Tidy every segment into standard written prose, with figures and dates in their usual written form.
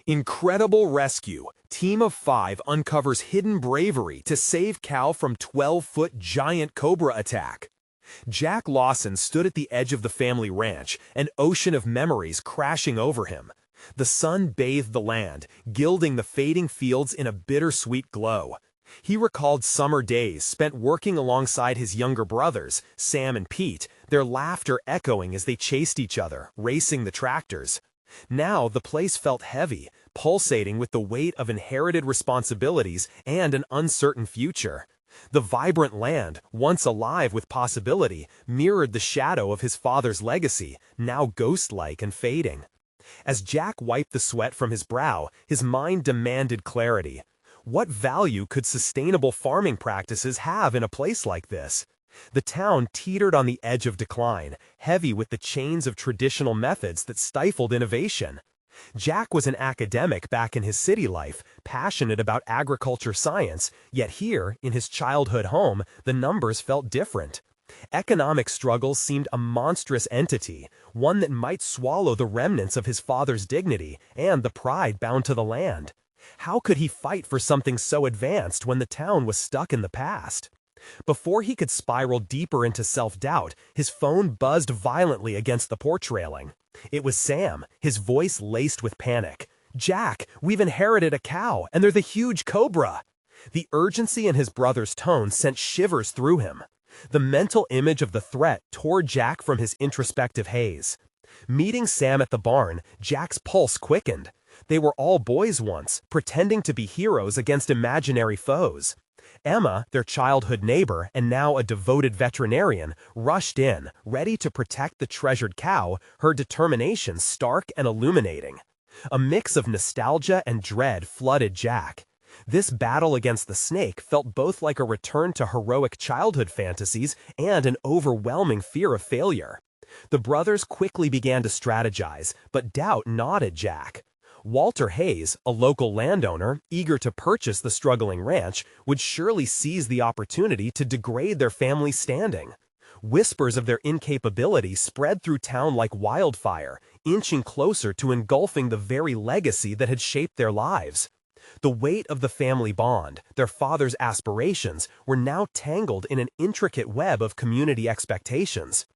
Incredible rescue. Team of 5 uncovers hidden bravery to save cow from 12-foot giant cobra attack. Jack Lawson stood at the edge of the family ranch, an ocean of memories crashing over him. The sun bathed the land, gilding the fading fields in a bittersweet glow. He recalled summer days spent working alongside his younger brothers, Sam and Pete, their laughter echoing as they chased each other, racing the tractors. Now the place felt heavy, pulsating with the weight of inherited responsibilities and an uncertain future. The vibrant land, once alive with possibility, mirrored the shadow of his father's legacy, now ghost-like and fading. As Jack wiped the sweat from his brow, his mind demanded clarity. What value could sustainable farming practices have in a place like this? The town teetered on the edge of decline, heavy with the chains of traditional methods that stifled innovation. Jack was an academic back in his city life, passionate about agriculture science, yet here, in his childhood home, the numbers felt different. Economic struggles seemed a monstrous entity, one that might swallow the remnants of his father's dignity and the pride bound to the land. How could he fight for something so advanced when the town was stuck in the past? Before he could spiral deeper into self-doubt, his phone buzzed violently against the porch railing. It was Sam, his voice laced with panic. "Jack, we've inherited a cow, and they're the huge Cobra." The urgency in his brother's tone sent shivers through him. The mental image of the threat tore Jack from his introspective haze. Meeting Sam at the barn, Jack's pulse quickened. They were all boys once, pretending to be heroes against imaginary foes. Emma, their childhood neighbor and now a devoted veterinarian, rushed in, ready to protect the treasured cow, her determination stark and illuminating. A mix of nostalgia and dread flooded Jack. This battle against the snake felt both like a return to heroic childhood fantasies and an overwhelming fear of failure. The brothers quickly began to strategize, but doubt gnawed at Jack. Walter Hayes, a local landowner, eager to purchase the struggling ranch, would surely seize the opportunity to degrade their family's standing. Whispers of their incapability spread through town like wildfire, inching closer to engulfing the very legacy that had shaped their lives. The weight of the family bond, their father's aspirations, were now tangled in an intricate web of community expectations.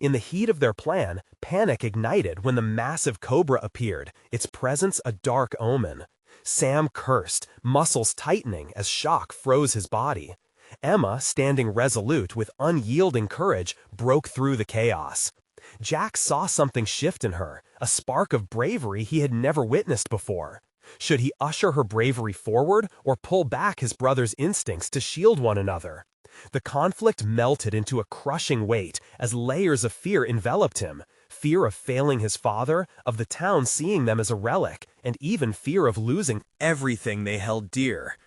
In the heat of their plan, panic ignited when the massive cobra appeared, its presence a dark omen. Sam cursed, muscles tightening as shock froze his body. Emma, standing resolute with unyielding courage, broke through the chaos. Jack saw something shift in her, a spark of bravery he had never witnessed before. Should he usher her bravery forward or pull back his brother's instincts to shield one another? The conflict melted into a crushing weight as layers of fear enveloped him. Fear of failing his father, of the town seeing them as a relic, and even fear of losing everything they held dear.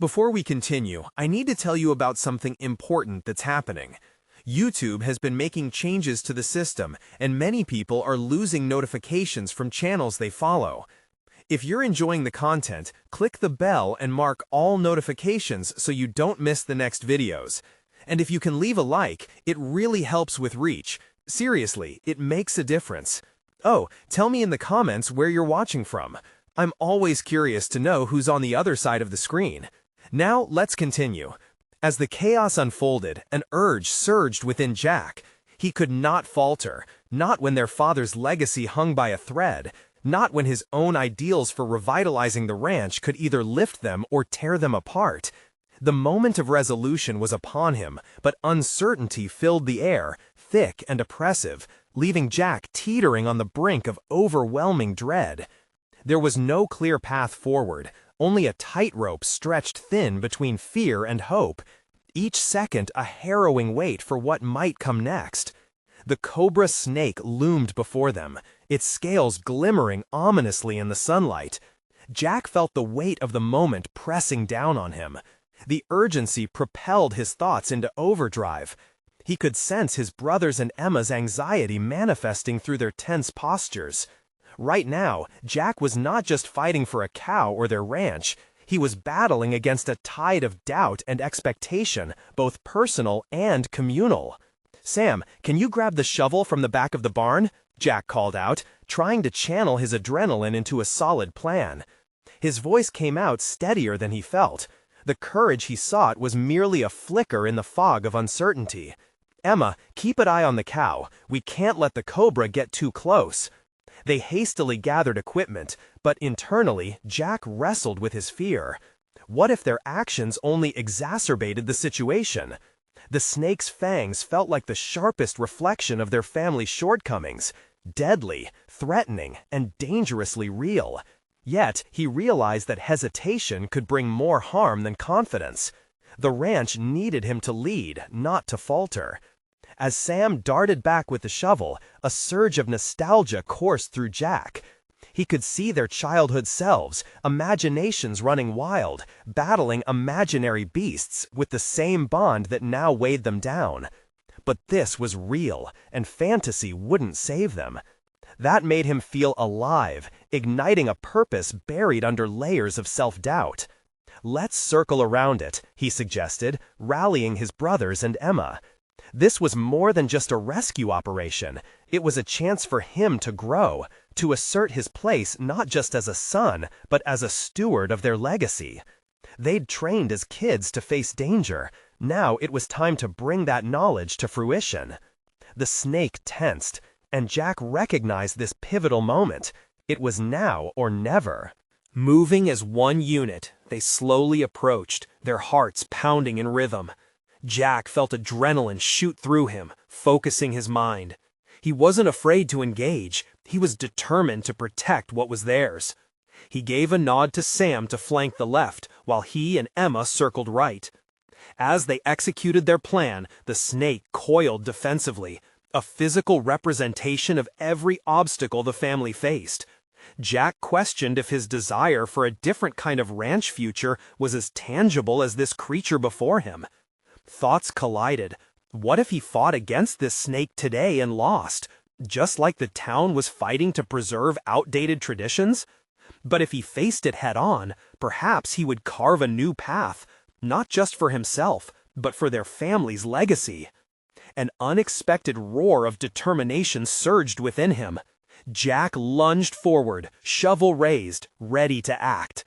Before we continue, I need to tell you about something important that's happening. YouTube has been making changes to the system, and many people are losing notifications from channels they follow. If you're enjoying the content, click the bell and mark all notifications so you don't miss the next videos. And if you can leave a like, it really helps with reach. Seriously, it makes a difference. Oh, tell me in the comments where you're watching from. I'm always curious to know who's on the other side of the screen. Now, let's continue. As the chaos unfolded, an urge surged within Jack. He could not falter, not when their father's legacy hung by a thread. Not when his own ideals for revitalizing the ranch could either lift them or tear them apart. The moment of resolution was upon him, but uncertainty filled the air, thick and oppressive, leaving Jack teetering on the brink of overwhelming dread. There was no clear path forward, only a tightrope stretched thin between fear and hope. Each second a harrowing wait for what might come next. The cobra snake loomed before them, its scales glimmering ominously in the sunlight. Jack felt the weight of the moment pressing down on him. The urgency propelled his thoughts into overdrive. He could sense his brother's and Emma's anxiety manifesting through their tense postures. Right now, Jack was not just fighting for a cow or their ranch. He was battling against a tide of doubt and expectation, both personal and communal. "Sam, can you grab the shovel from the back of the barn?" Jack called out, trying to channel his adrenaline into a solid plan. His voice came out steadier than he felt. The courage he sought was merely a flicker in the fog of uncertainty. "Emma, keep an eye on the cow. We can't let the Cobra get too close." They hastily gathered equipment, but internally, Jack wrestled with his fear. What if their actions only exacerbated the situation? The snake's fangs felt like the sharpest reflection of their family's shortcomings, deadly, threatening, and dangerously real. Yet, he realized that hesitation could bring more harm than confidence. The ranch needed him to lead, not to falter. As Sam darted back with the shovel, a surge of nostalgia coursed through Jack. He could see their childhood selves, imaginations running wild, battling imaginary beasts with the same bond that now weighed them down. But this was real, and fantasy wouldn't save them. That made him feel alive, igniting a purpose buried under layers of self-doubt. "Let's circle around it," he suggested, rallying his brothers and Emma. This was more than just a rescue operation. It was a chance for him to grow, to assert his place not just as a son, but as a steward of their legacy. They'd trained as kids to face danger. Now it was time to bring that knowledge to fruition. The snake tensed, and Jack recognized this pivotal moment. It was now or never. Moving as one unit, they slowly approached, their hearts pounding in rhythm. Jack felt adrenaline shoot through him, focusing his mind. He wasn't afraid to engage. He was determined to protect what was theirs. He gave a nod to Sam to flank the left, while he and Emma circled right. As they executed their plan, the snake coiled defensively, a physical representation of every obstacle the family faced. Jack questioned if his desire for a different kind of ranch future was as tangible as this creature before him. Thoughts collided. What if he fought against this snake today and lost, just like the town was fighting to preserve outdated traditions? But if he faced it head-on, perhaps he would carve a new path, not just for himself, but for their family's legacy. An unexpected roar of determination surged within him. Jack lunged forward, shovel raised, ready to act.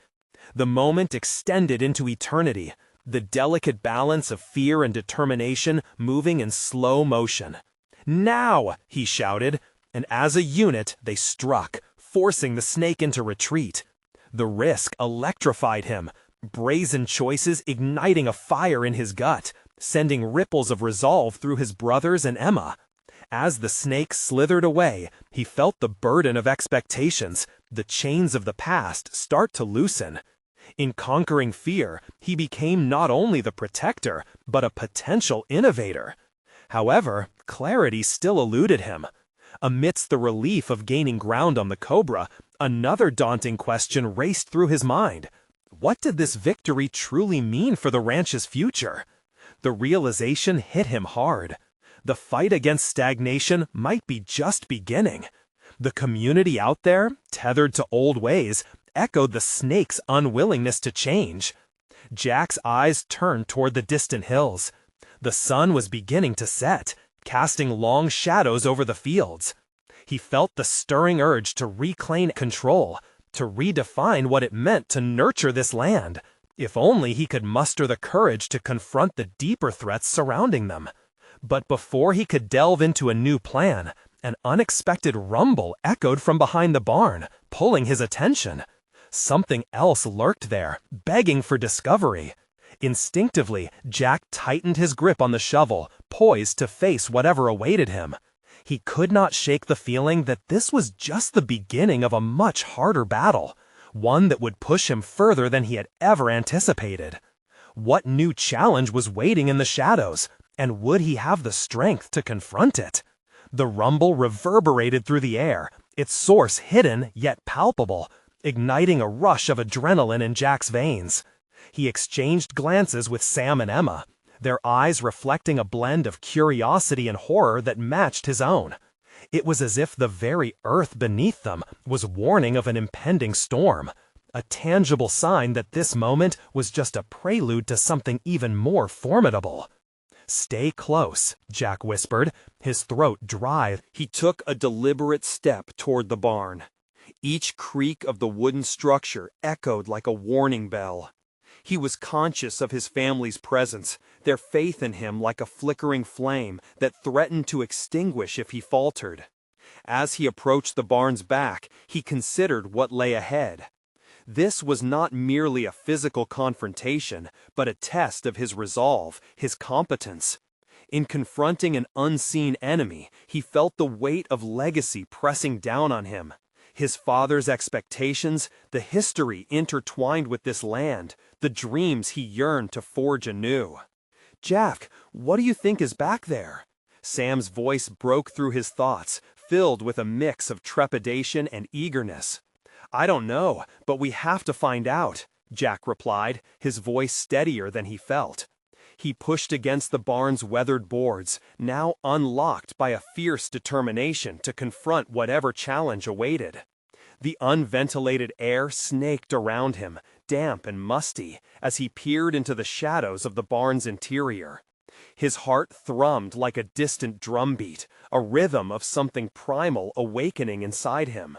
The moment extended into eternity, the delicate balance of fear and determination moving in slow motion. "Now!" he shouted, and as a unit they struck, forcing the snake into retreat. The risk electrified him, brazen choices igniting a fire in his gut, sending ripples of resolve through his brothers and Emma. As the snake slithered away, he felt the burden of expectations, the chains of the past start to loosen. In conquering fear, he became not only the protector, but a potential innovator. However, clarity still eluded him. Amidst the relief of gaining ground on the Cobra, another daunting question raced through his mind. What did this victory truly mean for the ranch's future? The realization hit him hard. The fight against stagnation might be just beginning. The community out there, tethered to old ways, echoed the snake's unwillingness to change. Jack's eyes turned toward the distant hills. The sun was beginning to set, casting long shadows over the fields. He felt the stirring urge to reclaim control, to redefine what it meant to nurture this land, if only he could muster the courage to confront the deeper threats surrounding them. But before he could delve into a new plan, an unexpected rumble echoed from behind the barn, pulling his attention. Something else lurked there, begging for discovery. Instinctively, Jack tightened his grip on the shovel, poised to face whatever awaited him. He could not shake the feeling that this was just the beginning of a much harder battle, one that would push him further than he had ever anticipated. What new challenge was waiting in the shadows, and would he have the strength to confront it? The rumble reverberated through the air, its source hidden yet palpable, igniting a rush of adrenaline in Jack's veins. He exchanged glances with Sam and Emma, their eyes reflecting a blend of curiosity and horror that matched his own. It was as if the very earth beneath them was warning of an impending storm, a tangible sign that this moment was just a prelude to something even more formidable. "Stay close," Jack whispered, his throat dry. He took a deliberate step toward the barn. Each creak of the wooden structure echoed like a warning bell. He was conscious of his family's presence, their faith in him like a flickering flame that threatened to extinguish if he faltered. As he approached the barn's back, he considered what lay ahead. This was not merely a physical confrontation, but a test of his resolve, his competence. In confronting an unseen enemy, he felt the weight of legacy pressing down on him. His father's expectations, the history intertwined with this land, the dreams he yearned to forge anew. "Jack, what do you think is back there?" Sam's voice broke through his thoughts, filled with a mix of trepidation and eagerness. "I don't know, but we have to find out," Jack replied, his voice steadier than he felt. He pushed against the barn's weathered boards, now unlocked by a fierce determination to confront whatever challenge awaited. The unventilated air snaked around him, damp and musty, as he peered into the shadows of the barn's interior. His heart thrummed like a distant drumbeat, a rhythm of something primal awakening inside him.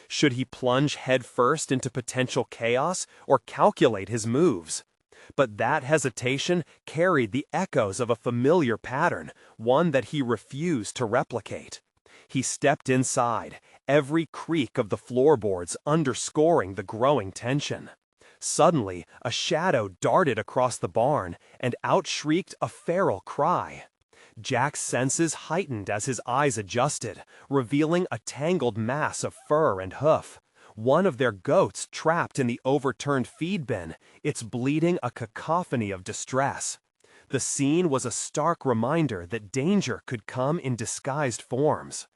Should he plunge headfirst into potential chaos or calculate his moves? But that hesitation carried the echoes of a familiar pattern, one that he refused to replicate. He stepped inside, every creak of the floorboards underscoring the growing tension. Suddenly, a shadow darted across the barn, and out shrieked a feral cry. Jack's senses heightened as his eyes adjusted, revealing a tangled mass of fur and hoof. One of their goats trapped in the overturned feed bin, its bleating a cacophony of distress. The scene was a stark reminder that danger could come in disguised forms.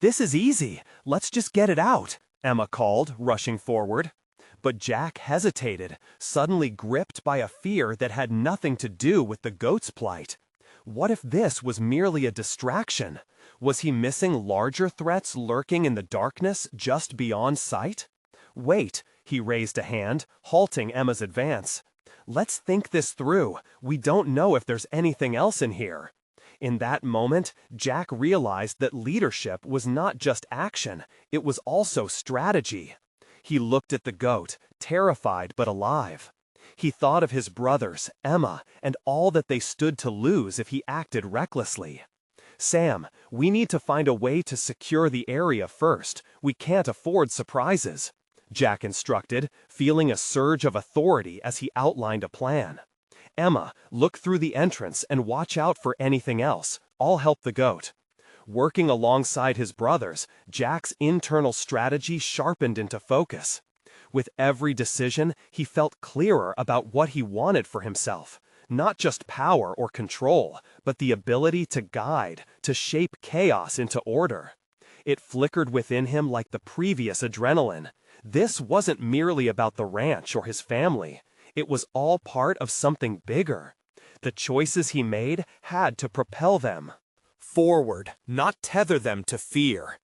"This is easy, let's just get it out," Emma called, rushing forward. But Jack hesitated, suddenly gripped by a fear that had nothing to do with the goat's plight. What if this was merely a distraction? Was he missing larger threats lurking in the darkness just beyond sight? "Wait," he raised a hand, halting Emma's advance. "Let's think this through. We don't know if there's anything else in here." In that moment, Jack realized that leadership was not just action, it was also strategy. He looked at the goat, terrified but alive. He thought of his brothers, Emma, and all that they stood to lose if he acted recklessly. "Sam, we need to find a way to secure the area first. We can't afford surprises," Jack instructed, feeling a surge of authority as he outlined a plan. "Emma, look through the entrance and watch out for anything else. I'll help the goat." Working alongside his brothers, Jack's internal strategy sharpened into focus. With every decision, he felt clearer about what he wanted for himself. Not just power or control, but the ability to guide, to shape chaos into order. It flickered within him like the previous adrenaline. This wasn't merely about the ranch or his family. It was all part of something bigger. The choices he made had to propel them forward, not tether them to fear.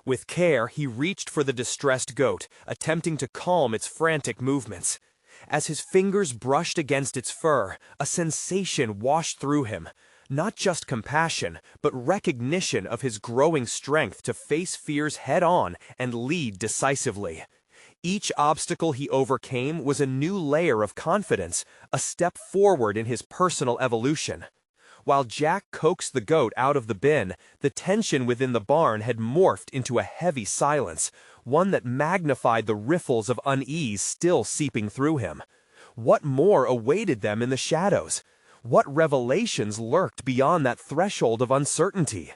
With care, he reached for the distressed goat, attempting to calm its frantic movements. As his fingers brushed against its fur, a sensation washed through him. Not just compassion, but recognition of his growing strength to face fears head-on and lead decisively. Each obstacle he overcame was a new layer of confidence, a step forward in his personal evolution. While Jack coaxed the goat out of the bin, the tension within the barn had morphed into a heavy silence, one that magnified the riffles of unease still seeping through him. What more awaited them in the shadows? What revelations lurked beyond that threshold of uncertainty?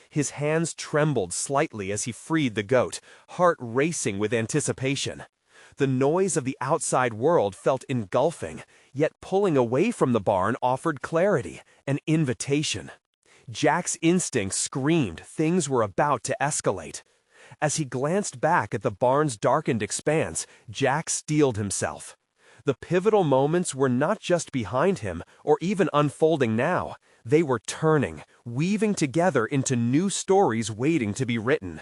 His hands trembled slightly as he freed the goat, heart racing with anticipation. The noise of the outside world felt engulfing, yet pulling away from the barn offered clarity, an invitation. Jack's instincts screamed things were about to escalate. As he glanced back at the barn's darkened expanse, Jack steeled himself. The pivotal moments were not just behind him, or even unfolding now. They were turning, weaving together into new stories waiting to be written.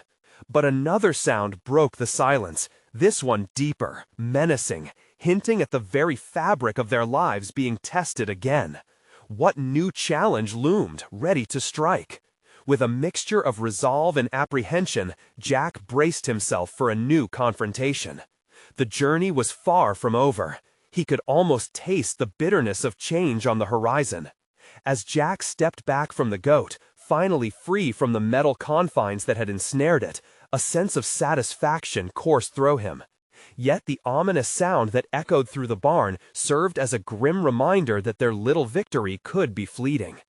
But another sound broke the silence, this one deeper, menacing, hinting at the very fabric of their lives being tested again. What new challenge loomed, ready to strike? With a mixture of resolve and apprehension, Jack braced himself for a new confrontation. The journey was far from over. He could almost taste the bitterness of change on the horizon. As Jack stepped back from the goat, finally free from the metal confines that had ensnared it, a sense of satisfaction coursed through him. Yet the ominous sound that echoed through the barn served as a grim reminder that their little victory could be fleeting.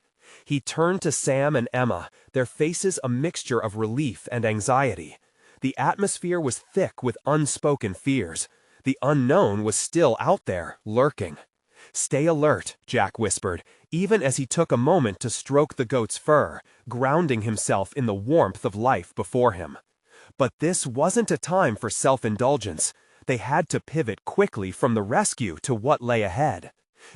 He turned to Sam and Emma, their faces a mixture of relief and anxiety. The atmosphere was thick with unspoken fears. The unknown was still out there, lurking. "Stay alert," Jack whispered, even as he took a moment to stroke the goat's fur, grounding himself in the warmth of life before him. But this wasn't a time for self-indulgence. They had to pivot quickly from the rescue to what lay ahead.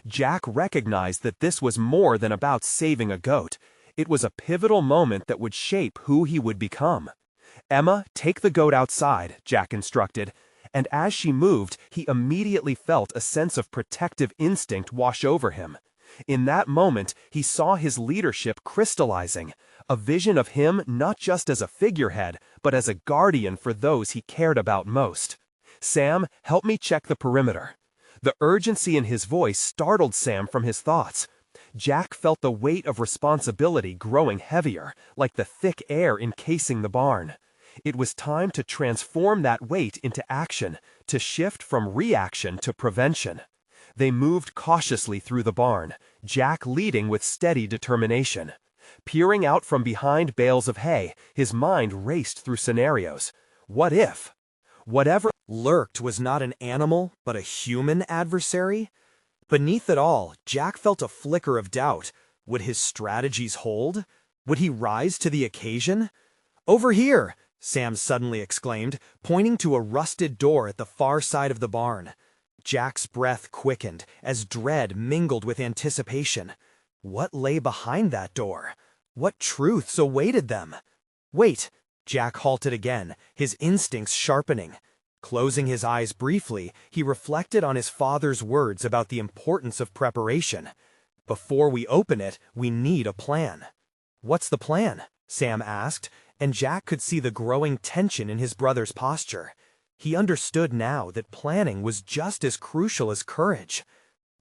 Jack recognized that this was more than about saving a goat. It was a pivotal moment that would shape who he would become. "Emma, take the goat outside," Jack instructed, and as she moved, he immediately felt a sense of protective instinct wash over him. In that moment, he saw his leadership crystallizing, a vision of him not just as a figurehead, but as a guardian for those he cared about most. "Sam, help me check the perimeter." The urgency in his voice startled Sam from his thoughts. Jack felt the weight of responsibility growing heavier, like the thick air encasing the barn. It was time to transform that weight into action, to shift from reaction to prevention. They moved cautiously through the barn, Jack leading with steady determination. Peering out from behind bales of hay, his mind raced through scenarios. What if? Whatever lurked was not an animal, but a human adversary? Beneath it all, Jack felt a flicker of doubt. Would his strategies hold? Would he rise to the occasion? "Over here!" Sam suddenly exclaimed, pointing to a rusted door at the far side of the barn. Jack's breath quickened as dread mingled with anticipation. What lay behind that door? What truths awaited them? "Wait!" Jack halted again, his instincts sharpening. Closing his eyes briefly, he reflected on his father's words about the importance of preparation. "Before we open it, we need a plan." "What's the plan?" Sam asked, and Jack could see the growing tension in his brother's posture. He understood now that planning was just as crucial as courage.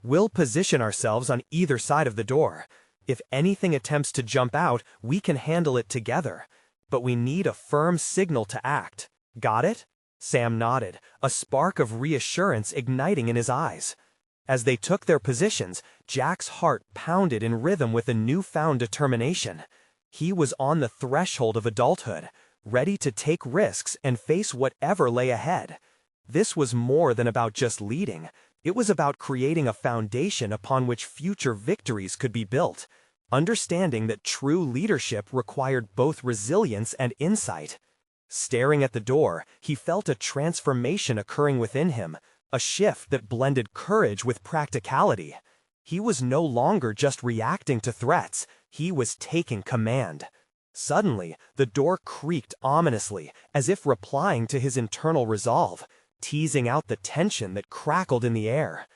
"We'll position ourselves on either side of the door. If anything attempts to jump out, we can handle it together. But we need a firm signal to act. Got it?" Sam nodded, a spark of reassurance igniting in his eyes. As they took their positions, Jack's heart pounded in rhythm with a newfound determination. He was on the threshold of adulthood, ready to take risks and face whatever lay ahead. This was more than about just leading. It was about creating a foundation upon which future victories could be built, understanding that true leadership required both resilience and insight. Staring at the door, he felt a transformation occurring within him, a shift that blended courage with practicality. He was no longer just reacting to threats, he was taking command. Suddenly, the door creaked ominously, as if replying to his internal resolve, teasing out the tension that crackled in the air.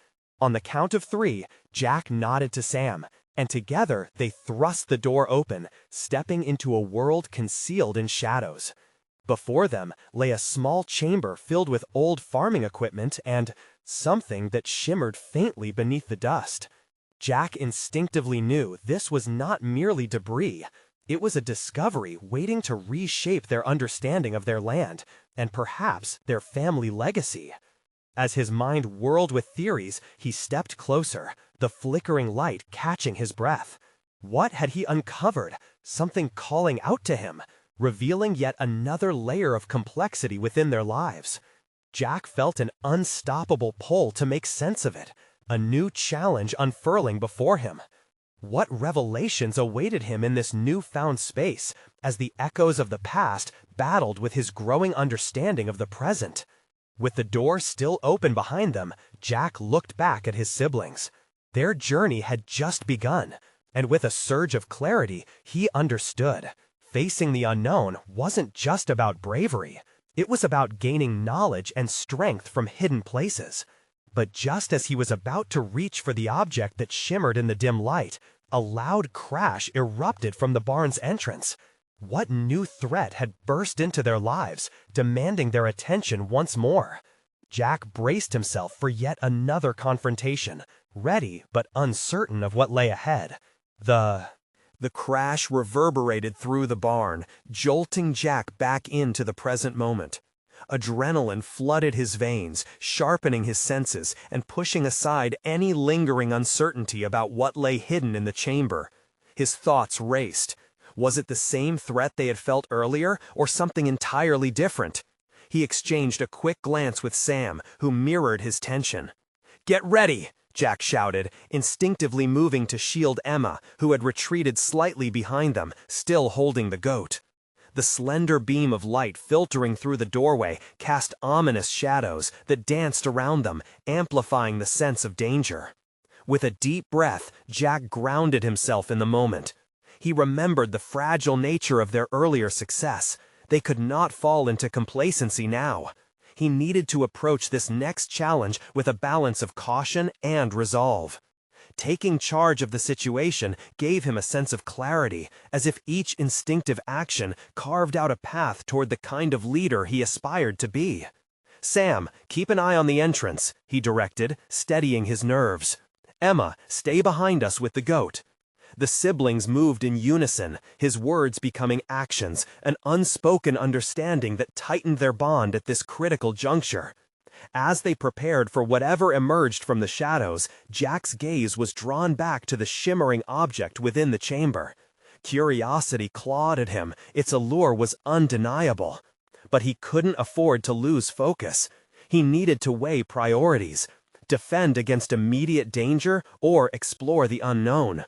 On the count of 3, Jack nodded to Sam, and together they thrust the door open, stepping into a world concealed in shadows. Before them lay a small chamber filled with old farming equipment and something that shimmered faintly beneath the dust. Jack instinctively knew this was not merely debris. It was a discovery waiting to reshape their understanding of their land, and perhaps their family legacy. As his mind whirled with theories, he stepped closer, the flickering light catching his breath. What had he uncovered? Something calling out to him, revealing yet another layer of complexity within their lives. Jack felt an unstoppable pull to make sense of it, a new challenge unfurling before him. What revelations awaited him in this newfound space as the echoes of the past battled with his growing understanding of the present? With the door still open behind them, Jack looked back at his siblings. Their journey had just begun, and with a surge of clarity, he understood. Facing the unknown wasn't just about bravery. It was about gaining knowledge and strength from hidden places. But just as he was about to reach for the object that shimmered in the dim light, a loud crash erupted from the barn's entrance. What new threat had burst into their lives, demanding their attention once more? Jack braced himself for yet another confrontation, ready but uncertain of what lay ahead. The crash reverberated through the barn, jolting Jack back into the present moment. Adrenaline flooded his veins, sharpening his senses and pushing aside any lingering uncertainty about what lay hidden in the chamber. His thoughts raced. Was it the same threat they had felt earlier, or something entirely different? He exchanged a quick glance with Sam, who mirrored his tension. "Get ready!" Jack shouted, instinctively moving to shield Emma, who had retreated slightly behind them, still holding the goat. The slender beam of light filtering through the doorway cast ominous shadows that danced around them, amplifying the sense of danger. With a deep breath, Jack grounded himself in the moment. He remembered the fragile nature of their earlier success. They could not fall into complacency now. He needed to approach this next challenge with a balance of caution and resolve. Taking charge of the situation gave him a sense of clarity, as if each instinctive action carved out a path toward the kind of leader he aspired to be. "Sam, keep an eye on the entrance," he directed, steadying his nerves. "Emma, stay behind us with the goat." The siblings moved in unison, his words becoming actions, an unspoken understanding that tightened their bond at this critical juncture. As they prepared for whatever emerged from the shadows, Jack's gaze was drawn back to the shimmering object within the chamber. Curiosity clawed at him, its allure was undeniable. But he couldn't afford to lose focus. He needed to weigh priorities, defend against immediate danger or explore the unknown.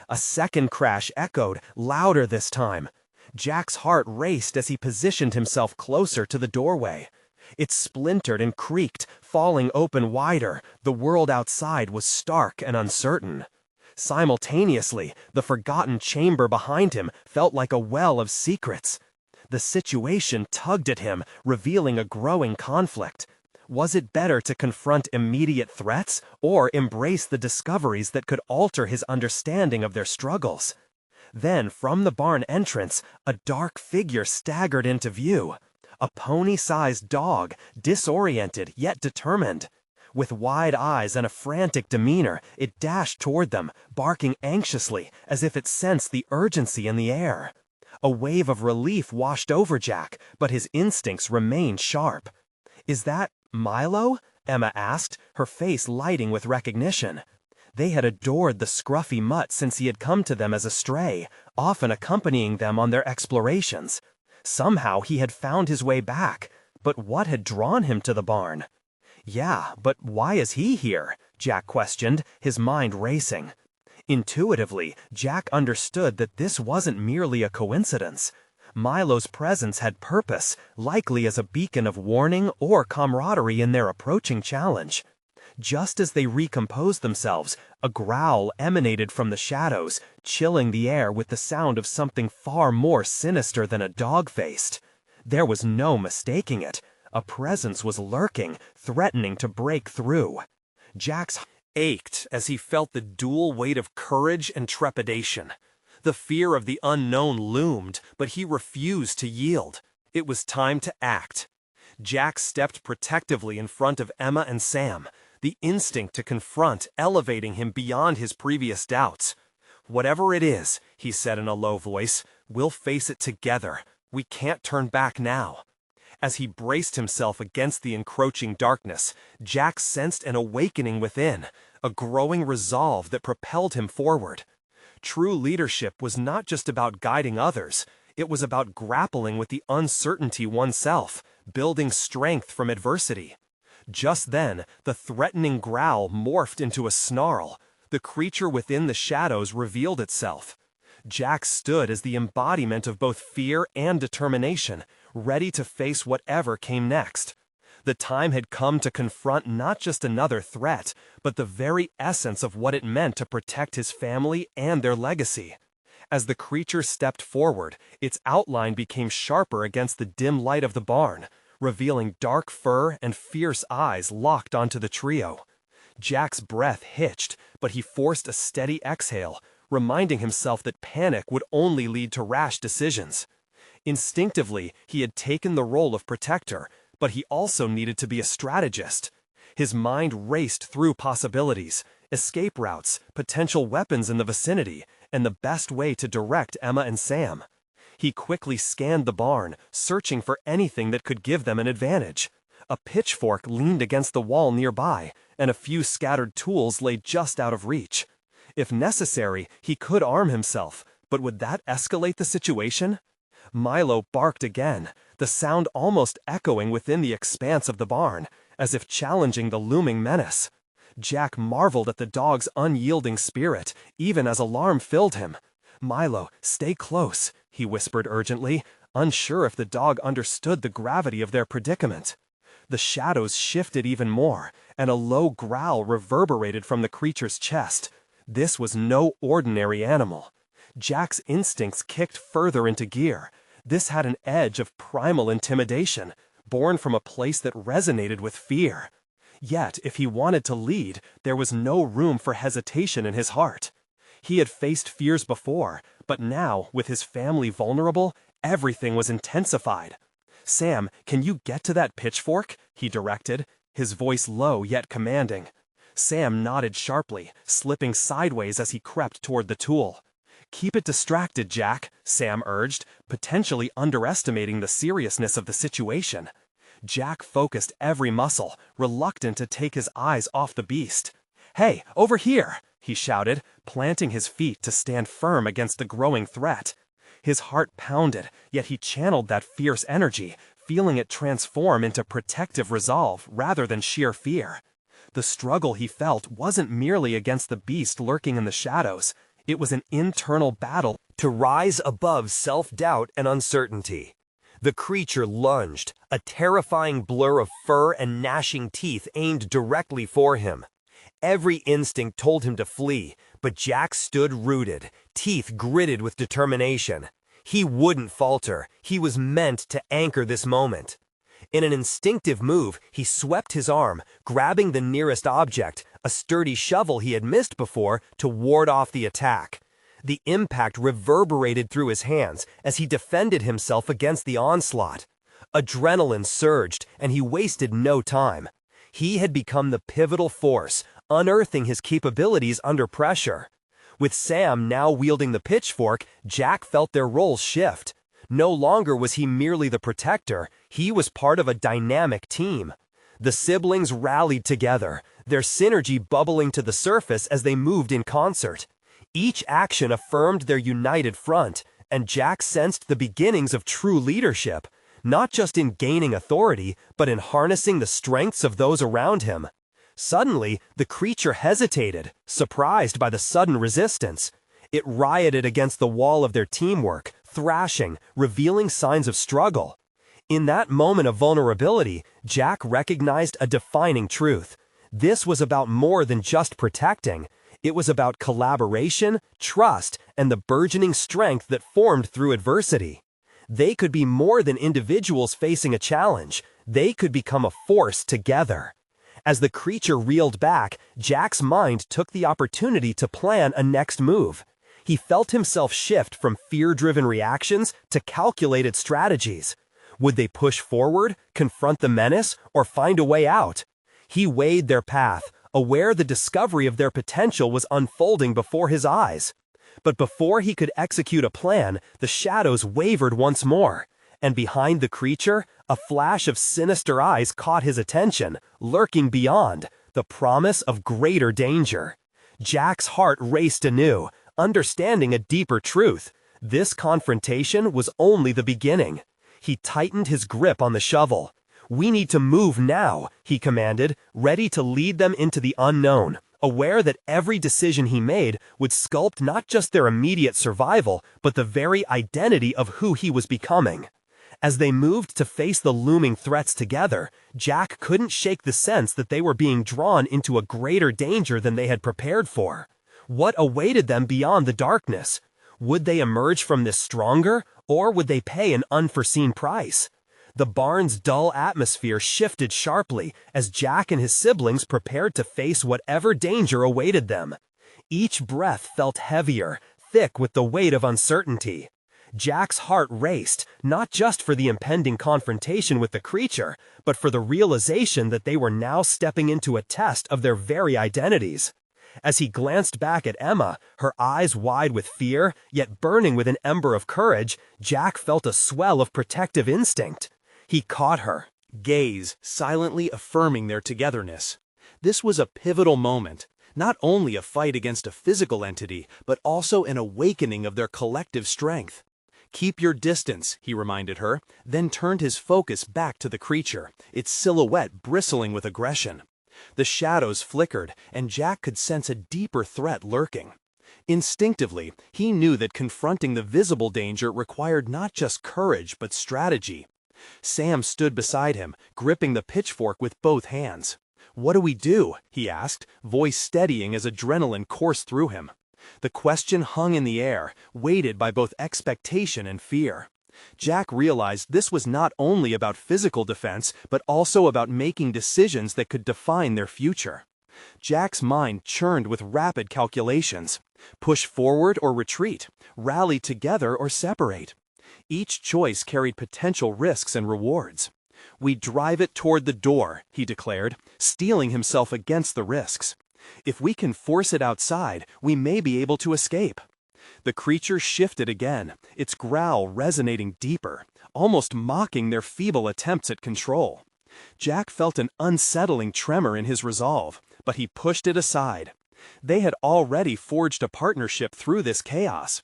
A second crash echoed, louder this time. Jack's heart raced as he positioned himself closer to the doorway. It splintered and creaked, falling open wider. The world outside was stark and uncertain. Simultaneously, the forgotten chamber behind him felt like a well of secrets. The situation tugged at him, revealing a growing conflict. Was it better to confront immediate threats or embrace the discoveries that could alter his understanding of their struggles? Then, from the barn entrance, a dark figure staggered into view. A pony-sized dog, disoriented yet determined. With wide eyes and a frantic demeanor, it dashed toward them, barking anxiously, as if it sensed the urgency in the air. A wave of relief washed over Jack, but his instincts remained sharp. "Is that Milo?" Emma asked, her face lighting with recognition. They had adored the scruffy mutt since he had come to them as a stray, often accompanying them on their explorations. Somehow he had found his way back, but what had drawn him to the barn? "Yeah, but why is he here?" Jack questioned, his mind racing. Intuitively, Jack understood that this wasn't merely a coincidence. Milo's presence had purpose, likely as a beacon of warning or camaraderie in their approaching challenge. Just as they recomposed themselves, a growl emanated from the shadows, chilling the air with the sound of something far more sinister than a dog-faced. There was no mistaking it. A presence was lurking, threatening to break through. Jack's heart ached as he felt the dual weight of courage and trepidation. The fear of the unknown loomed, but he refused to yield. It was time to act. Jack stepped protectively in front of Emma and Sam, the instinct to confront elevating him beyond his previous doubts. "Whatever it is," he said in a low voice, "we'll face it together. We can't turn back now." As he braced himself against the encroaching darkness, Jack sensed an awakening within, a growing resolve that propelled him forward. True leadership was not just about guiding others, it was about grappling with the uncertainty oneself, building strength from adversity. Just then, the threatening growl morphed into a snarl. The creature within the shadows revealed itself. Jack stood as the embodiment of both fear and determination, ready to face whatever came next. The time had come to confront not just another threat, but the very essence of what it meant to protect his family and their legacy. As the creature stepped forward, its outline became sharper against the dim light of the barn, revealing dark fur and fierce eyes locked onto the trio. Jack's breath hitched, but he forced a steady exhale, reminding himself that panic would only lead to rash decisions. Instinctively, he had taken the role of protector, but he also needed to be a strategist. His mind raced through possibilities, escape routes, potential weapons in the vicinity, and the best way to direct Emma and Sam. He quickly scanned the barn, searching for anything that could give them an advantage. A pitchfork leaned against the wall nearby, and a few scattered tools lay just out of reach. If necessary, he could arm himself, but would that escalate the situation? Milo barked again, the sound almost echoing within the expanse of the barn, as if challenging the looming menace. Jack marveled at the dog's unyielding spirit, even as alarm filled him. "Milo, stay close," he whispered urgently, unsure if the dog understood the gravity of their predicament. The shadows shifted even more, and a low growl reverberated from the creature's chest. This was no ordinary animal. Jack's instincts kicked further into gear. This had an edge of primal intimidation, born from a place that resonated with fear. Yet, if he wanted to lead, there was no room for hesitation in his heart. He had faced fears before, but now, with his family vulnerable, everything was intensified. "Sam, can you get to that pitchfork?" he directed, his voice low yet commanding. Sam nodded sharply, slipping sideways as he crept toward the tool. "Keep it distracted, Jack," Sam urged, potentially underestimating the seriousness of the situation. Jack focused every muscle, reluctant to take his eyes off the beast. "Hey, over here!" he shouted, planting his feet to stand firm against the growing threat. His heart pounded, yet he channeled that fierce energy, feeling it transform into protective resolve rather than sheer fear. The struggle he felt wasn't merely against the beast lurking in the shadows. It was an internal battle to rise above self-doubt and uncertainty. The creature lunged, a terrifying blur of fur and gnashing teeth aimed directly for him. Every instinct told him to flee, but Jack stood rooted, teeth gritted with determination. He wouldn't falter. He was meant to anchor this moment. In an instinctive move, he swept his arm, grabbing the nearest object, a sturdy shovel he had missed before, to ward off the attack. The impact reverberated through his hands as he defended himself against the onslaught. Adrenaline surged, and he wasted no time. He had become the pivotal force, unearthing his capabilities under pressure. With Sam now wielding the pitchfork, Jack felt their roles shift. No longer was he merely the protector, he was part of a dynamic team. The siblings rallied together, their synergy bubbling to the surface as they moved in concert. Each action affirmed their united front, and Jack sensed the beginnings of true leadership, not just in gaining authority, but in harnessing the strengths of those around him. Suddenly, the creature hesitated, surprised by the sudden resistance. It rioted against the wall of their teamwork, thrashing, revealing signs of struggle. In that moment of vulnerability, Jack recognized a defining truth. This was about more than just protecting. It was about collaboration, trust, and the burgeoning strength that formed through adversity. They could be more than individuals facing a challenge. They could become a force together. As the creature reeled back, Jack's mind took the opportunity to plan a next move. He felt himself shift from fear-driven reactions to calculated strategies. Would they push forward, confront the menace, or find a way out? He weighed their path, aware the discovery of their potential was unfolding before his eyes. But before he could execute a plan, the shadows wavered once more, and behind the creature, a flash of sinister eyes caught his attention, lurking beyond, the promise of greater danger. Jack's heart raced anew, understanding a deeper truth. This confrontation was only the beginning. He tightened his grip on the shovel. "We need to move now," he commanded, ready to lead them into the unknown, aware that every decision he made would sculpt not just their immediate survival, but the very identity of who he was becoming. As they moved to face the looming threats together, Jack couldn't shake the sense that they were being drawn into a greater danger than they had prepared for. What awaited them beyond the darkness? Would they emerge from this stronger, or would they pay an unforeseen price? The barn's dull atmosphere shifted sharply as Jack and his siblings prepared to face whatever danger awaited them. Each breath felt heavier, thick with the weight of uncertainty. Jack's heart raced, not just for the impending confrontation with the creature, but for the realization that they were now stepping into a test of their very identities. As he glanced back at Emma, her eyes wide with fear, yet burning with an ember of courage, Jack felt a swell of protective instinct. He caught her gaze, silently affirming their togetherness. This was a pivotal moment, not only a fight against a physical entity, but also an awakening of their collective strength. "Keep your distance," he reminded her, then turned his focus back to the creature, its silhouette bristling with aggression. The shadows flickered, and Jack could sense a deeper threat lurking. Instinctively, he knew that confronting the visible danger required not just courage but strategy. Sam stood beside him, gripping the pitchfork with both hands. "What do we do?" he asked, voice steadying as adrenaline coursed through him. The question hung in the air, weighted by both expectation and fear. Jack realized this was not only about physical defense, but also about making decisions that could define their future. Jack's mind churned with rapid calculations. Push forward or retreat, rally together or separate. Each choice carried potential risks and rewards. "We drive it toward the door," he declared, steeling himself against the risks. "If we can force it outside, we may be able to escape." The creature shifted again, its growl resonating deeper, almost mocking their feeble attempts at control. Jack felt an unsettling tremor in his resolve, but he pushed it aside. They had already forged a partnership through this chaos.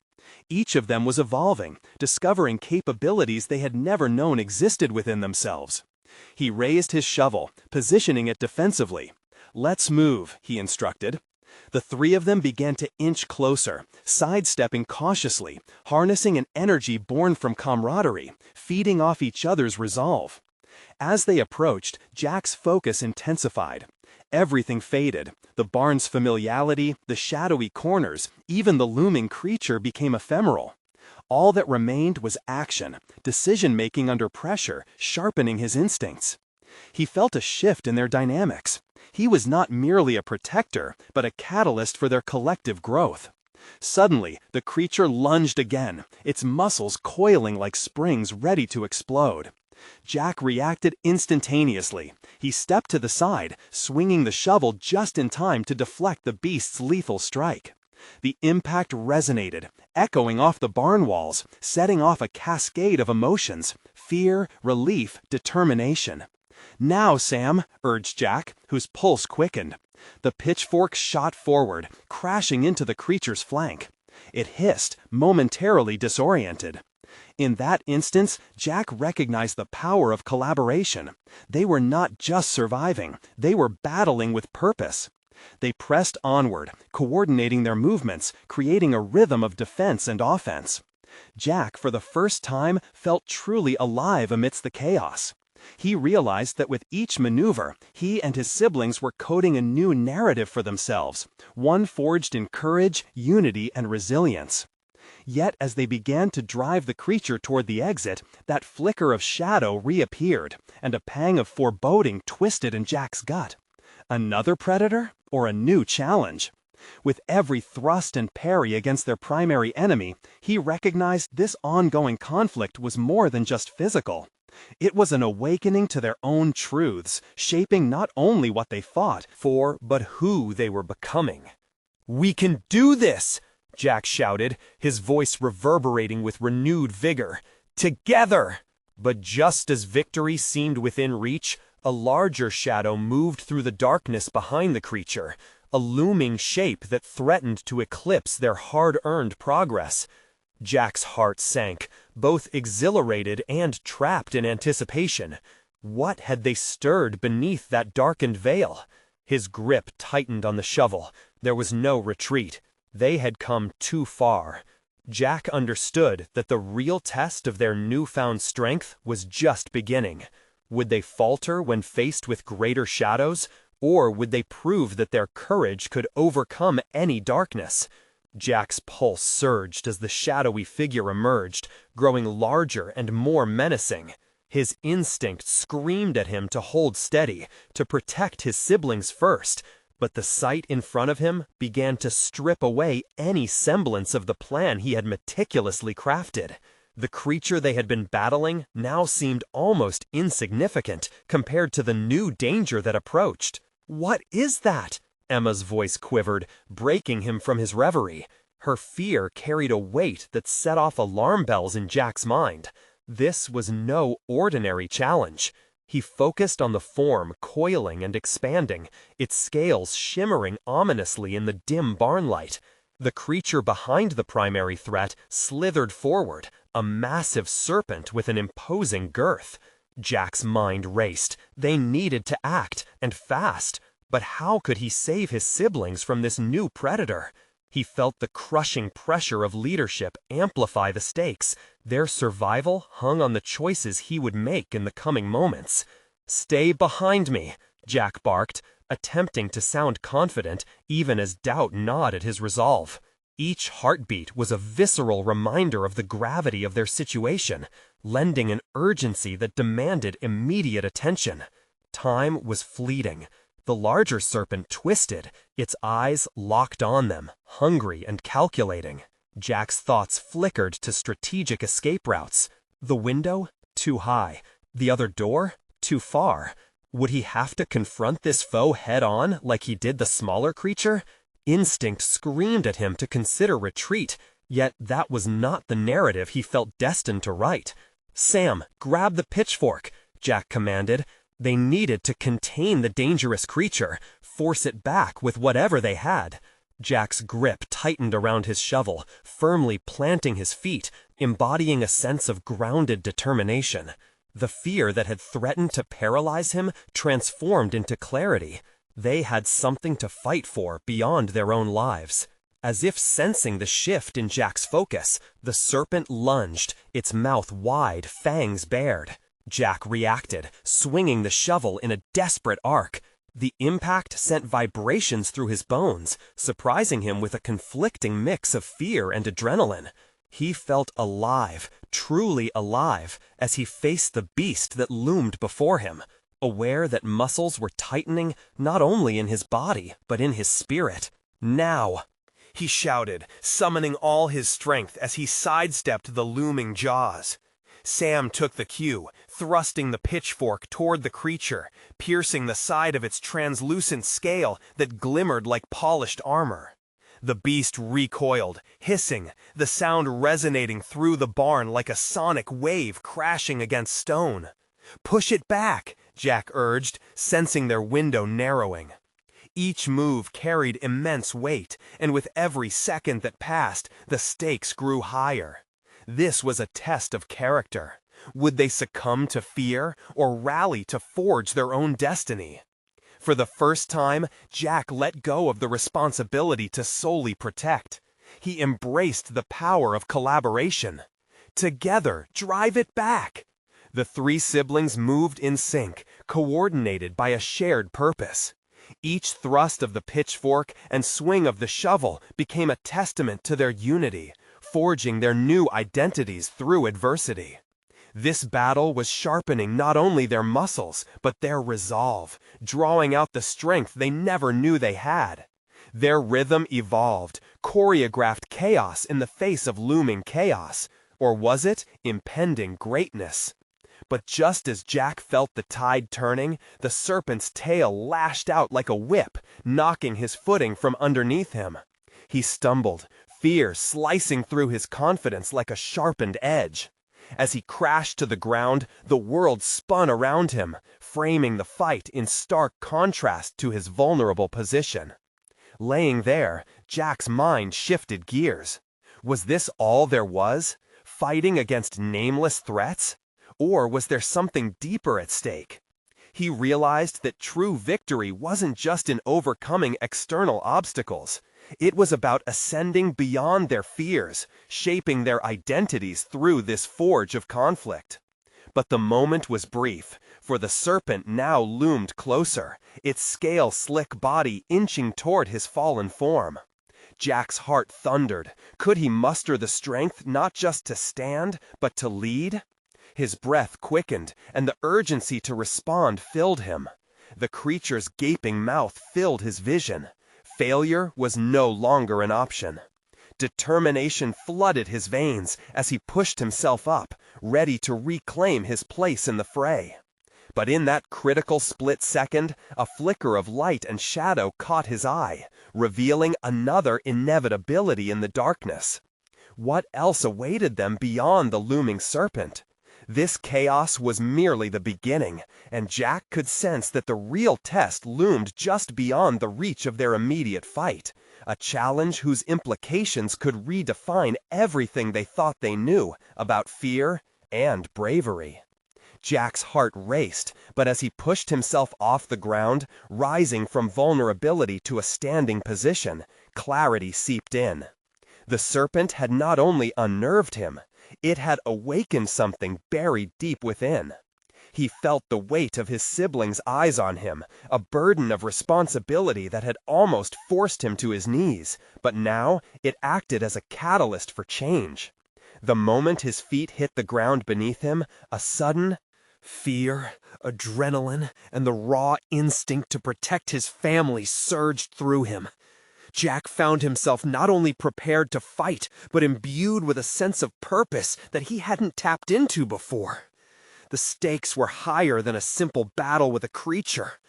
Each of them was evolving, discovering capabilities they had never known existed within themselves. He raised his shovel, positioning it defensively. "Let's move," he instructed. The three of them began to inch closer, sidestepping cautiously, harnessing an energy born from camaraderie, feeding off each other's resolve. As they approached, Jack's focus intensified. Everything faded. The barn's familiarity, the shadowy corners, even the looming creature became ephemeral. All that remained was action, decision-making under pressure, sharpening his instincts. He felt a shift in their dynamics. He was not merely a protector, but a catalyst for their collective growth. Suddenly, the creature lunged again, its muscles coiling like springs ready to explode. Jack reacted instantaneously. He stepped to the side, swinging the shovel just in time to deflect the beast's lethal strike. The impact resonated, echoing off the barn walls, setting off a cascade of emotions: fear, relief, determination. "Now, Sam," urged Jack, whose pulse quickened. The pitchfork shot forward, crashing into the creature's flank. It hissed, momentarily disoriented. In that instance, Jack recognized the power of collaboration. They were not just surviving, they were battling with purpose. They pressed onward, coordinating their movements, creating a rhythm of defense and offense. Jack, for the first time, felt truly alive amidst the chaos. He realized that with each maneuver, he and his siblings were coding a new narrative for themselves, one forged in courage, unity, and resilience. Yet as they began to drive the creature toward the exit, that flicker of shadow reappeared, and a pang of foreboding twisted in Jack's gut. Another predator, or a new challenge? With every thrust and parry against their primary enemy, he recognized this ongoing conflict was more than just physical. It was an awakening to their own truths, shaping not only what they fought for, but who they were becoming. "We can do this!" Jack shouted, his voice reverberating with renewed vigor. "Together!" But just as victory seemed within reach, a larger shadow moved through the darkness behind the creature, a looming shape that threatened to eclipse their hard-earned progress. Jack's heart sank, both exhilarated and trapped in anticipation. What had they stirred beneath that darkened veil? His grip tightened on the shovel. There was no retreat. They had come too far. Jack understood that the real test of their newfound strength was just beginning. Would they falter when faced with greater shadows, or would they prove that their courage could overcome any darkness? Jack's pulse surged as the shadowy figure emerged, growing larger and more menacing. His instinct screamed at him to hold steady, to protect his siblings first, but the sight in front of him began to strip away any semblance of the plan he had meticulously crafted. The creature they had been battling now seemed almost insignificant compared to the new danger that approached. "What is that?" Emma's voice quivered, breaking him from his reverie. Her fear carried a weight that set off alarm bells in Jack's mind. This was no ordinary challenge. He focused on the form coiling and expanding, its scales shimmering ominously in the dim barn light. The creature behind the primary threat slithered forward, a massive serpent with an imposing girth. Jack's mind raced. They needed to act, and fast. But how could he save his siblings from this new predator? He felt the crushing pressure of leadership amplify the stakes. Their survival hung on the choices he would make in the coming moments. "Stay behind me," Jack barked, attempting to sound confident even as doubt gnawed at his resolve. Each heartbeat was a visceral reminder of the gravity of their situation, lending an urgency that demanded immediate attention. Time was fleeting. The larger serpent twisted, its eyes locked on them, hungry and calculating. Jack's thoughts flickered to strategic escape routes. The window? Too high. The other door? Too far. Would he have to confront this foe head-on like he did the smaller creature? Instinct screamed at him to consider retreat, yet that was not the narrative he felt destined to write. "Sam, grab the pitchfork," Jack commanded. They needed to contain the dangerous creature, force it back with whatever they had. Jack's grip tightened around his shovel, firmly planting his feet, embodying a sense of grounded determination. The fear that had threatened to paralyze him transformed into clarity. They had something to fight for beyond their own lives. As if sensing the shift in Jack's focus, the serpent lunged, its mouth wide, fangs bared. Jack reacted, swinging the shovel in a desperate arc. The impact sent vibrations through his bones, surprising him with a conflicting mix of fear and adrenaline. He felt alive, truly alive, as he faced the beast that loomed before him, aware that muscles were tightening not only in his body, but in his spirit. "Now!" he shouted, summoning all his strength as he sidestepped the looming jaws. Sam took the cue, thrusting the pitchfork toward the creature, piercing the side of its translucent scale that glimmered like polished armor. The beast recoiled, hissing, the sound resonating through the barn like a sonic wave crashing against stone. "Push it back," Jack urged, sensing their window narrowing. Each move carried immense weight, and with every second that passed, the stakes grew higher. This was a test of character. Would they succumb to fear or rally to forge their own destiny? For the first time, Jack let go of the responsibility to solely protect. He embraced the power of collaboration. Together, drive it back! The three siblings moved in sync, coordinated by a shared purpose. Each thrust of the pitchfork and swing of the shovel became a testament to their unity, forging their new identities through adversity. This battle was sharpening not only their muscles, but their resolve, drawing out the strength they never knew they had. Their rhythm evolved, choreographed chaos in the face of looming chaos, or was it impending greatness? But just as Jack felt the tide turning, the serpent's tail lashed out like a whip, knocking his footing from underneath him. He stumbled, fear slicing through his confidence like a sharpened edge. As he crashed to the ground, the world spun around him, framing the fight in stark contrast to his vulnerable position. Laying there, Jack's mind shifted gears. Was this all there was? Fighting against nameless threats? Or was there something deeper at stake? He realized that true victory wasn't just in overcoming external obstacles. It was about ascending beyond their fears, shaping their identities through this forge of conflict. But the moment was brief, for the serpent now loomed closer, its scale-slick body inching toward his fallen form. Jack's heart thundered. Could he muster the strength not just to stand, but to lead? His breath quickened, and the urgency to respond filled him. The creature's gaping mouth filled his vision. Failure was no longer an option. Determination flooded his veins as he pushed himself up, ready to reclaim his place in the fray. But in that critical split second, a flicker of light and shadow caught his eye, revealing another inevitability in the darkness. What else awaited them beyond the looming serpent? This chaos was merely the beginning, and Jack could sense that the real test loomed just beyond the reach of their immediate fight, a challenge whose implications could redefine everything they thought they knew about fear and bravery. Jack's heart raced, but as he pushed himself off the ground, rising from vulnerability to a standing position, clarity seeped in. The serpent had not only unnerved him, it had awakened something buried deep within. He felt the weight of his siblings' eyes on him, a burden of responsibility that had almost forced him to his knees, but now it acted as a catalyst for change. The moment his feet hit the ground beneath him, a sudden fear, adrenaline, and the raw instinct to protect his family surged through him. Jack found himself not only prepared to fight, but imbued with a sense of purpose that he hadn't tapped into before. The stakes were higher than a simple battle with a creature.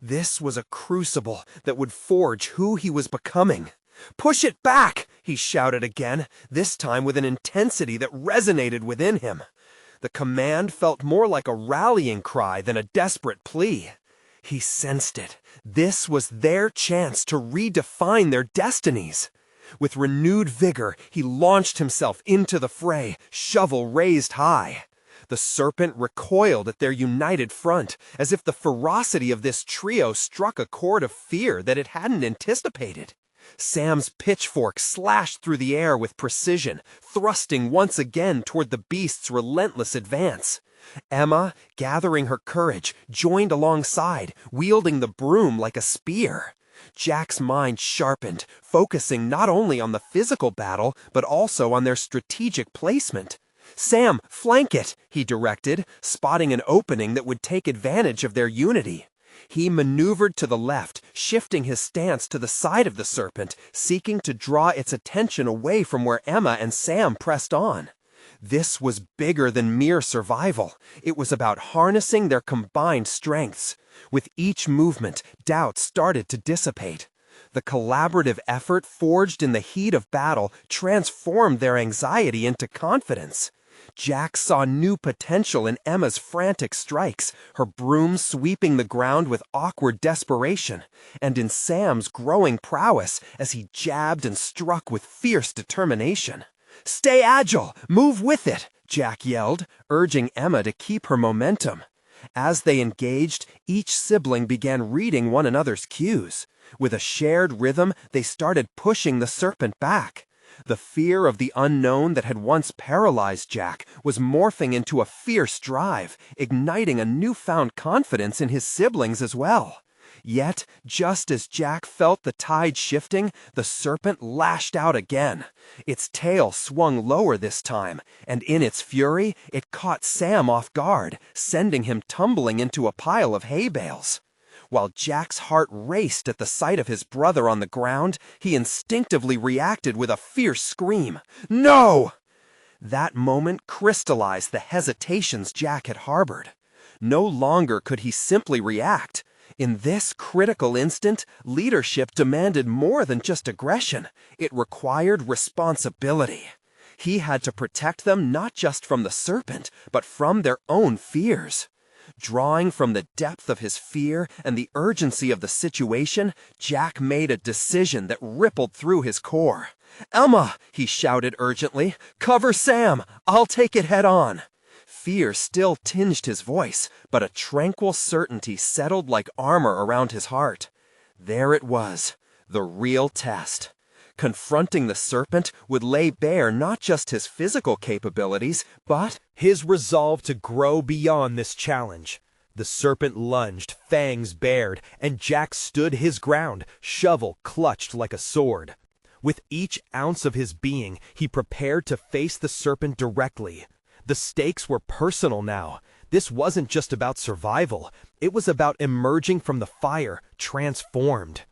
This was a crucible that would forge who he was becoming. "Push it back!" he shouted again, this time with an intensity that resonated within him. The command felt more like a rallying cry than a desperate plea. He sensed it. This was their chance to redefine their destinies. With renewed vigor, he launched himself into the fray, shovel raised high. The serpent recoiled at their united front, as if the ferocity of this trio struck a chord of fear that it hadn't anticipated. Sam's pitchfork slashed through the air with precision, thrusting once again toward the beast's relentless advance. Emma, gathering her courage, joined alongside, wielding the broom like a spear. Jack's mind sharpened, focusing not only on the physical battle, but also on their strategic placement. "Sam, flank it," he directed, spotting an opening that would take advantage of their unity. He maneuvered to the left, shifting his stance to the side of the serpent, seeking to draw its attention away from where Emma and Sam pressed on. This was bigger than mere survival. It was about harnessing their combined strengths. With each movement, doubt started to dissipate. The collaborative effort forged in the heat of battle transformed their anxiety into confidence. Jack saw new potential in Emma's frantic strikes, her broom sweeping the ground with awkward desperation, and in Sam's growing prowess as he jabbed and struck with fierce determination. "Stay agile! Move with it!" Jack yelled, urging Emma to keep her momentum. As they engaged, each sibling began reading one another's cues. With a shared rhythm, they started pushing the serpent back. The fear of the unknown that had once paralyzed Jack was morphing into a fierce drive, igniting a newfound confidence in his siblings as well. Yet, just as Jack felt the tide shifting, the serpent lashed out again. Its tail swung lower this time, and in its fury, it caught Sam off guard, sending him tumbling into a pile of hay bales. While Jack's heart raced at the sight of his brother on the ground, he instinctively reacted with a fierce scream. "No!" That moment crystallized the hesitations Jack had harbored. No longer could he simply react. In this critical instant, leadership demanded more than just aggression. It required responsibility. He had to protect them not just from the serpent, but from their own fears. Drawing from the depth of his fear and the urgency of the situation, Jack made a decision that rippled through his core. "Emma," he shouted urgently, "cover Sam! I'll take it head on!" Fear still tinged his voice, but a tranquil certainty settled like armor around his heart. There it was, the real test. Confronting the serpent would lay bare not just his physical capabilities, but his resolve to grow beyond this challenge. The serpent lunged, fangs bared, and Jack stood his ground, shovel clutched like a sword. With each ounce of his being, he prepared to face the serpent directly. The stakes were personal now. This wasn't just about survival. It was about emerging from the fire, transformed.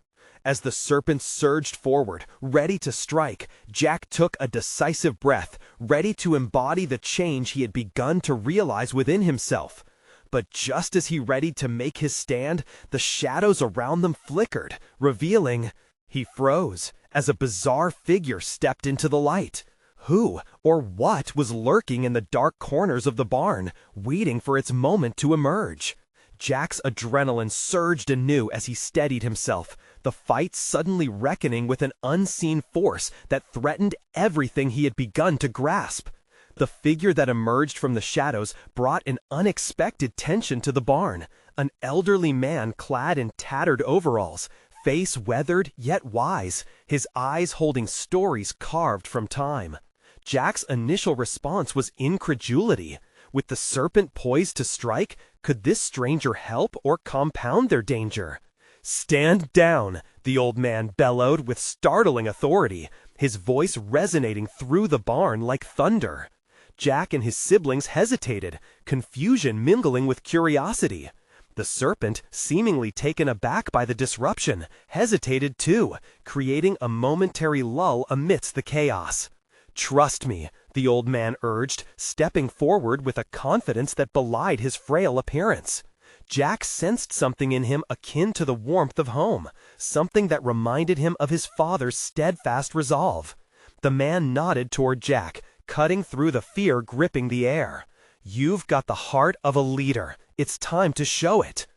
As the serpent surged forward, ready to strike, Jack took a decisive breath, ready to embody the change he had begun to realize within himself. But just as he readied to make his stand, the shadows around them flickered, revealing... He froze, as a bizarre figure stepped into the light. Who or what was lurking in the dark corners of the barn, waiting for its moment to emerge? Jack's adrenaline surged anew as he steadied himself, the fight suddenly reckoning with an unseen force that threatened everything he had begun to grasp. The figure that emerged from the shadows brought an unexpected tension to the barn, an elderly man clad in tattered overalls, face weathered yet wise, his eyes holding stories carved from time. Jack's initial response was incredulity. With the serpent poised to strike, could this stranger help or compound their danger? "Stand down!" the old man bellowed with startling authority, his voice resonating through the barn like thunder. Jack and his siblings hesitated, confusion mingling with curiosity. The serpent, seemingly taken aback by the disruption, hesitated too, creating a momentary lull amidst the chaos. "Trust me," the old man urged, stepping forward with a confidence that belied his frail appearance. Jack sensed something in him akin to the warmth of home, something that reminded him of his father's steadfast resolve. The man nodded toward Jack, cutting through the fear gripping the air. "You've got the heart of a leader. It's time to show it."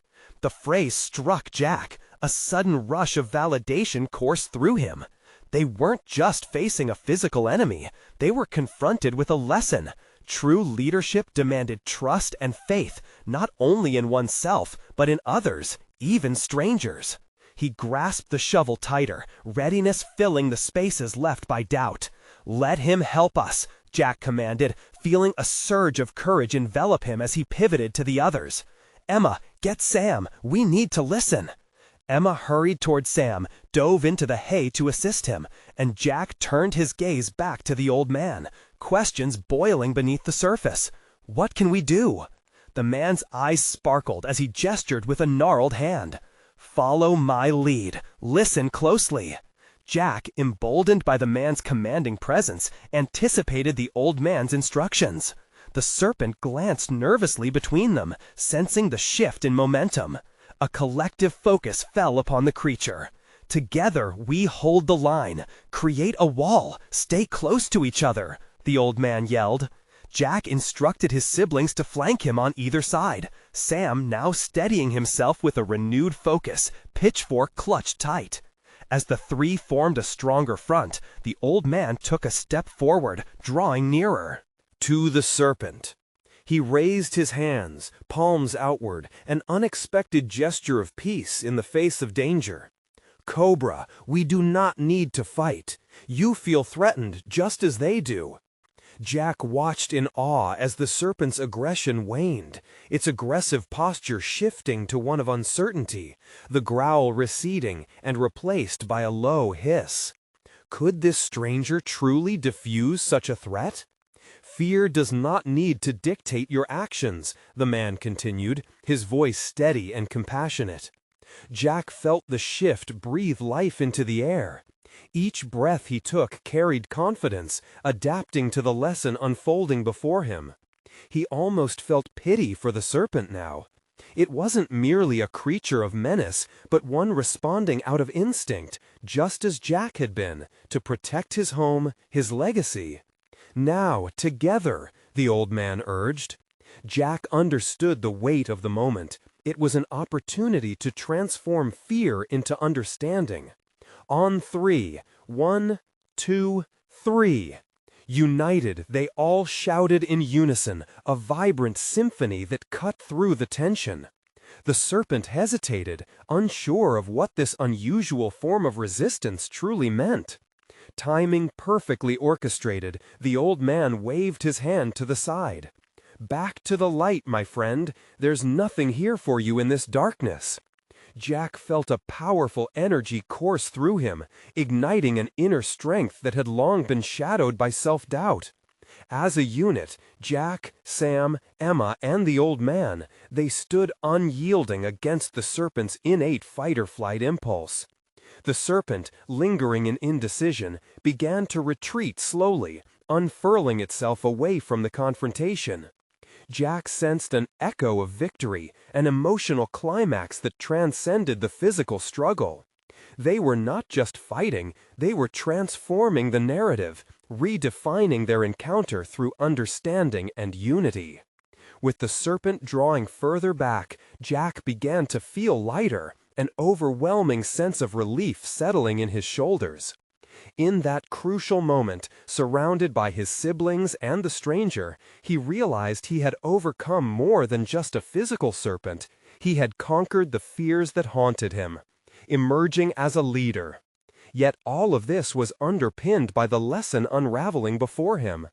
The phrase struck Jack. A sudden rush of validation coursed through him. They weren't just facing a physical enemy. They were confronted with a lesson. True leadership demanded trust and faith, not only in oneself, but in others, even strangers. He grasped the shovel tighter, readiness filling the spaces left by doubt. "Let him help us," Jack commanded, feeling a surge of courage envelop him as he pivoted to the others. "Emma, get Sam. We need to listen." Emma hurried toward Sam, dove into the hay to assist him, and Jack turned his gaze back to the old man, questions boiling beneath the surface. "What can we do?" The man's eyes sparkled as he gestured with a gnarled hand. "Follow my lead. Listen closely." Jack, emboldened by the man's commanding presence, anticipated the old man's instructions. The serpent glanced nervously between them, sensing the shift in momentum. A collective focus fell upon the creature. "Together we hold the line. Create a wall. Stay close to each other," the old man yelled. Jack instructed his siblings to flank him on either side, Sam now steadying himself with a renewed focus, pitchfork clutched tight. As the three formed a stronger front, the old man took a step forward, drawing nearer. To the serpent. He raised his hands, palms outward, an unexpected gesture of peace in the face of danger. "Cobra, we do not need to fight. You feel threatened just as they do." Jack watched in awe as the serpent's aggression waned, its aggressive posture shifting to one of uncertainty, the growl receding and replaced by a low hiss. Could this stranger truly diffuse such a threat? "Fear does not need to dictate your actions," the man continued, his voice steady and compassionate. Jack felt the shift breathe life into the air. Each breath he took carried confidence, adapting to the lesson unfolding before him. He almost felt pity for the serpent now. It wasn't merely a creature of menace, but one responding out of instinct, just as Jack had been, to protect his home, his legacy. "Now, together," the old man urged. Jack understood the weight of the moment. It was an opportunity to transform fear into understanding. On three. 1, 2, 3. United, they all shouted in unison, a vibrant symphony that cut through the tension. The serpent hesitated, unsure of what this unusual form of resistance truly meant. Timing perfectly orchestrated, the old man waved his hand to the side. "Back to the light, my friend. There's nothing here for you in this darkness." Jack felt a powerful energy course through him, igniting an inner strength that had long been shadowed by self-doubt. As a unit, Jack, Sam, Emma, and the old man, they stood unyielding against the serpent's innate fight-or-flight impulse. The serpent, lingering in indecision, began to retreat slowly, unfurling itself away from the confrontation. Jack sensed an echo of victory, an emotional climax that transcended the physical struggle. They were not just fighting, they were transforming the narrative, redefining their encounter through understanding and unity. With the serpent drawing further back, Jack began to feel lighter, an overwhelming sense of relief settling in his shoulders. In that crucial moment, surrounded by his siblings and the stranger, he realized he had overcome more than just a physical serpent. He had conquered the fears that haunted him, emerging as a leader. Yet all of this was underpinned by the lesson unraveling before him.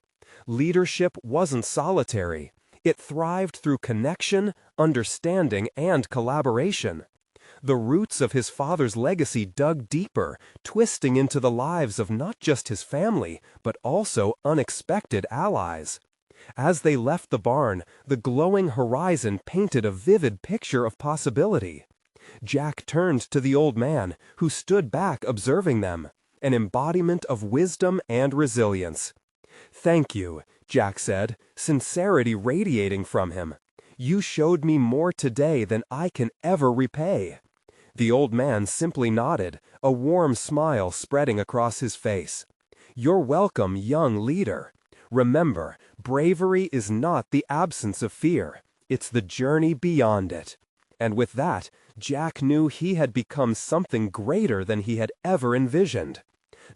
Leadership wasn't solitary. It thrived through connection, understanding, and collaboration. The roots of his father's legacy dug deeper, twisting into the lives of not just his family, but also unexpected allies. As they left the barn, the glowing horizon painted a vivid picture of possibility. Jack turned to the old man, who stood back observing them, an embodiment of wisdom and resilience. "Thank you," Jack said, sincerity radiating from him. "You showed me more today than I can ever repay." The old man simply nodded, a warm smile spreading across his face. "You're welcome, young leader. Remember, bravery is not the absence of fear. It's the journey beyond it." And with that, Jack knew he had become something greater than he had ever envisioned.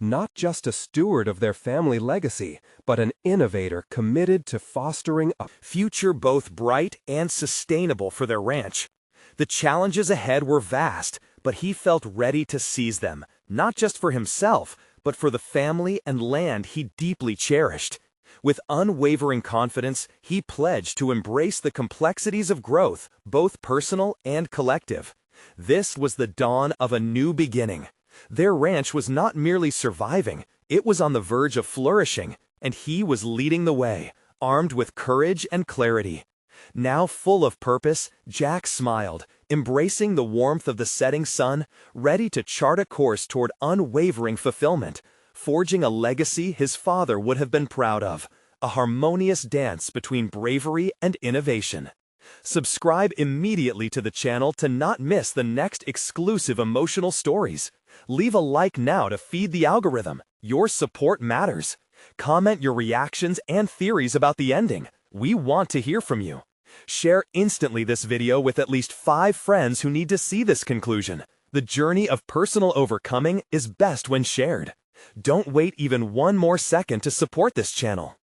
Not just a steward of their family legacy, but an innovator committed to fostering a future both bright and sustainable for their ranch. The challenges ahead were vast, but he felt ready to seize them, not just for himself, but for the family and land he deeply cherished. With unwavering confidence, he pledged to embrace the complexities of growth, both personal and collective. This was the dawn of a new beginning. Their ranch was not merely surviving, it was on the verge of flourishing, and he was leading the way, armed with courage and clarity. Now full of purpose, Jack smiled, embracing the warmth of the setting sun, ready to chart a course toward unwavering fulfillment, forging a legacy his father would have been proud of, a harmonious dance between bravery and innovation. Subscribe immediately to the channel to not miss the next exclusive emotional stories. Leave a like now to feed the algorithm. Your support matters. Comment your reactions and theories about the ending. We want to hear from you. Share instantly this video with at least 5 friends who need to see this conclusion. The journey of personal overcoming is best when shared. Don't wait even one more second to support this channel.